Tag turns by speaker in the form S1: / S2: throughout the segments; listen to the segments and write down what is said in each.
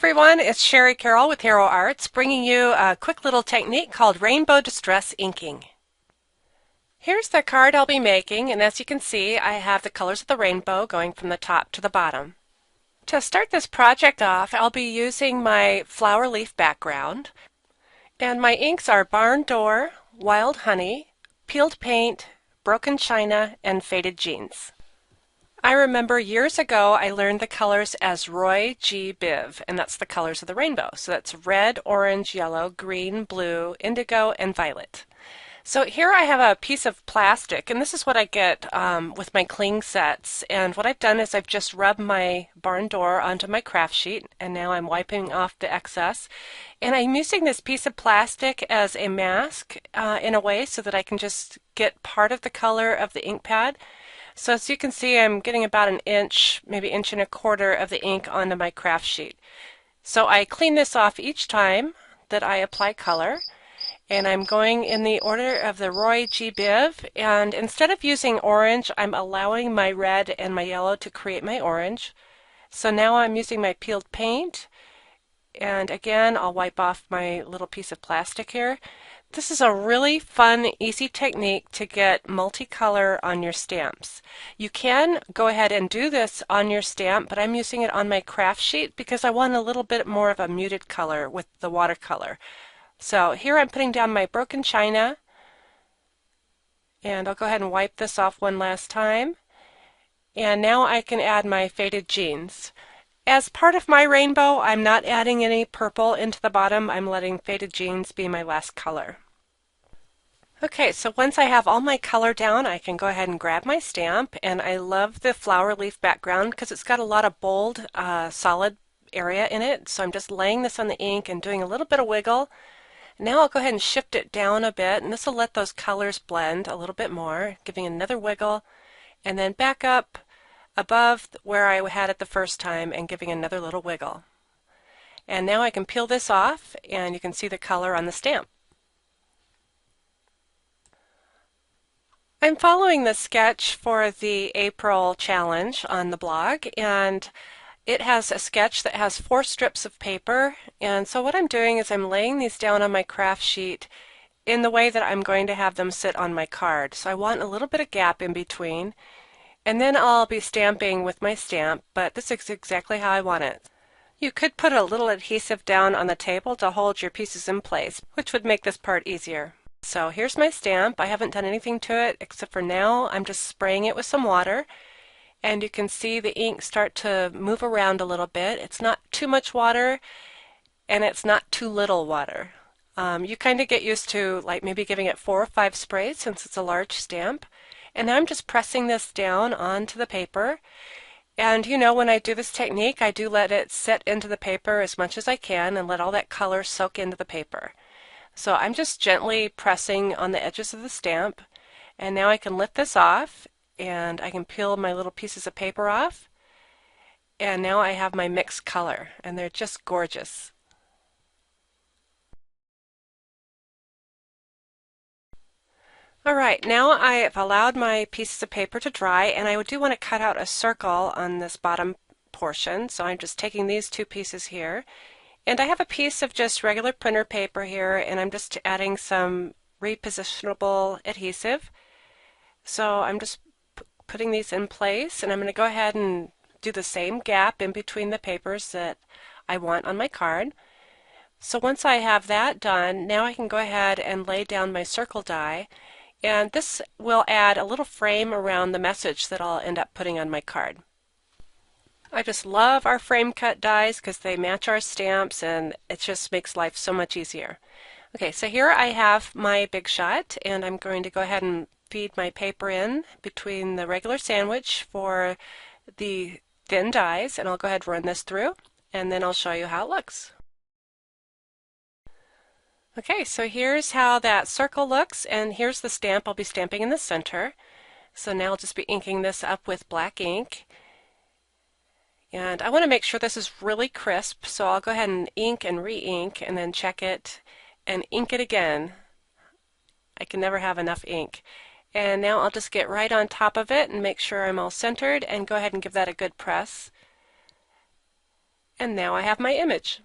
S1: everyone, it's Sherry Carroll with Hero Arts, bringing you a quick little technique called Rainbow Distress Inking. Here's the card I'll be making, and as you can see, I have the colors of the rainbow going from the top to the bottom. To start this project off, I'll be using my flower leaf background, and my inks are Barn Door, Wild Honey, Peeled Paint, Broken China, and Faded Jeans. I remember years ago I learned the colors as Roy G. Biv, and that's the colors of the rainbow. So that's red, orange, yellow, green, blue, indigo, and violet. So here I have a piece of plastic, and this is what I get with my cling sets. And what I've done is I've just rubbed my barn door onto my craft sheet, and now I'm wiping off the excess. And I'm using this piece of plastic as a mask in a way so that I can just get part of the color of the ink pad. So as you can see, I'm getting about an inch, maybe inch and a quarter of the ink onto my craft sheet. So I clean this off each time that I apply color, and I'm going in the order of the Roy G. Biv, and instead of using orange, I'm allowing my red and my yellow to create my orange. So now I'm using my peeled paint, and again, I'll wipe off my little piece of plastic here. This is a really fun, easy technique to get multicolor on your stamps. You can go ahead and do this on your stamp, but I'm using it on my craft sheet because I want a little bit more of a muted color with the watercolor. So here I'm putting down my Broken China, and I'll go ahead and wipe this off one last time. And now I can add my Faded Jeans. As part of my rainbow, I'm not adding any purple into the bottom. I'm letting Faded Jeans be my last color. Okay, so once I have all my color down, I can go ahead and grab my stamp, and I love the flower leaf background because it's got a lot of bold, solid area in it. So I'm just laying this on the ink and doing a little bit of wiggle. Now I'll go ahead and shift it down a bit, and this will let those colors blend a little bit more, giving another wiggle, and then back up above where I had it the first time and giving another little wiggle. And now I can peel this off, and you can see the color on the stamp. I'm following the sketch for the April challenge on the blog, and it has a sketch that has 4 strips of paper. And so what I'm doing is I'm laying these down on my craft sheet in the way that I'm going to have them sit on my card. So I want a little bit of gap in between, and then I'll be stamping with my stamp, but this is exactly how I want it. You could put a little adhesive down on the table to hold your pieces in place, which would make this part easier. So here's my stamp. I haven't done anything to it except for now I'm just spraying it with some water, and you can see the ink start to move around a little bit. It's not too much water and it's not too little water. You kind of get used to like maybe giving it 4 or 5 sprays since it's a large stamp. And now I'm just pressing this down onto the paper. And you know, when I do this technique, I do let it set into the paper as much as I can and let all that color soak into the paper. So I'm just gently pressing on the edges of the stamp, and now I can lift this off, and I can peel my little pieces of paper off, and now I have my mixed color, and they're just gorgeous. Alright, now I've allowed my pieces of paper to dry, and I do want to cut out a circle on this bottom portion, so I'm just taking these 2 pieces here. And I have a piece of just regular printer paper here, and I'm just adding some repositionable adhesive. So I'm just putting these in place, and I'm going to go ahead and do the same gap in between the papers that I want on my card. So once I have that done, now I can go ahead and lay down my circle die, and this will add a little frame around the message that I'll end up putting on my card. I just love our frame cut dies because they match our stamps, and it just makes life so much easier. Okay, so here I have my Big Shot, and I'm going to go ahead and feed my paper in between the regular sandwich for the thin dies, and I'll go ahead and run this through, and then I'll show you how it looks. Okay, so here's how that circle looks, and here's the stamp I'll be stamping in the center. So now I'll just be inking this up with black ink. And I want to make sure this is really crisp, so I'll go ahead and ink and re-ink and then check it and ink it again. I can never have enough ink. And now I'll just get right on top of it and make sure I'm all centered and go ahead and give that a good press. And now I have my image.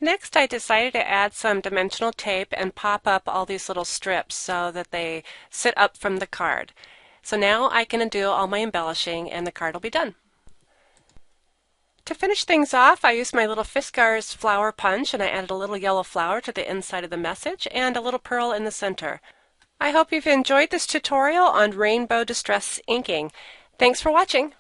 S1: Next, I decided to add some dimensional tape and pop up all these little strips so that they sit up from the card. So now I can do all my embellishing and the card will be done. To finish things off, I used my little Fiskars flower punch and I added a little yellow flower to the inside of the message and a little pearl in the center. I hope you've enjoyed this tutorial on rainbow distress inking. Thanks for watching.